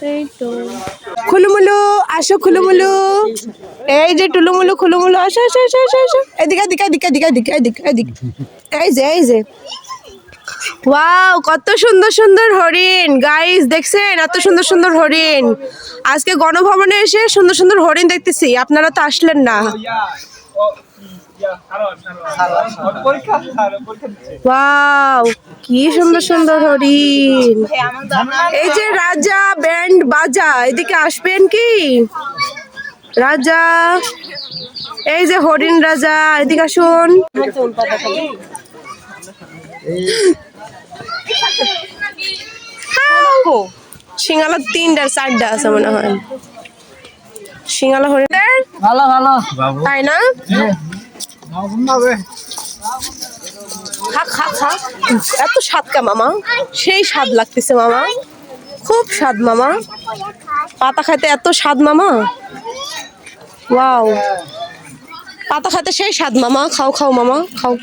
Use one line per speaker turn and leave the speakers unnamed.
এই তো খুলুমুলু আসো, খুলুমুলু এই যে টুলুমুলু খুলুমুলু আসো আসো আসো আসো আসো এদিকে এদিকে এদিকে এদিকে এদিকে এদিকে এদিকে এই যে ওয়াও, কত সুন্দর সুন্দর হরিণ গাইস, দেখছেন এত সুন্দর সুন্দর হরিণ। আজকে গণভবনে এসে সুন্দর সুন্দর হরিণ দেখতেছি, আপনারা তো আসলেন না। ওয়াও, কি সুন্দর সুন্দর হরিণ। এই যে রাজা ব্যান্ড বাজা, এদিকে আসবেন কি রাজা? এই যে হরিণ রাজা, এদিকে আসুন। সিঙ্গালা 3টা 4টা আছে মনে হয়। সিঙ্গালা হরিণ
ভালো ভালো
তাই না? খা খা খা, এত স্বাদ কা মামা, সেই স্বাদ লাগতেছে মামা, খুব স্বাদ মামা, পাতা খাইতে এত স্বাদ মামা। ওয়াও, পাতা খাইতে সেই স্বাদ মামা, খাও খাও মামা খাও।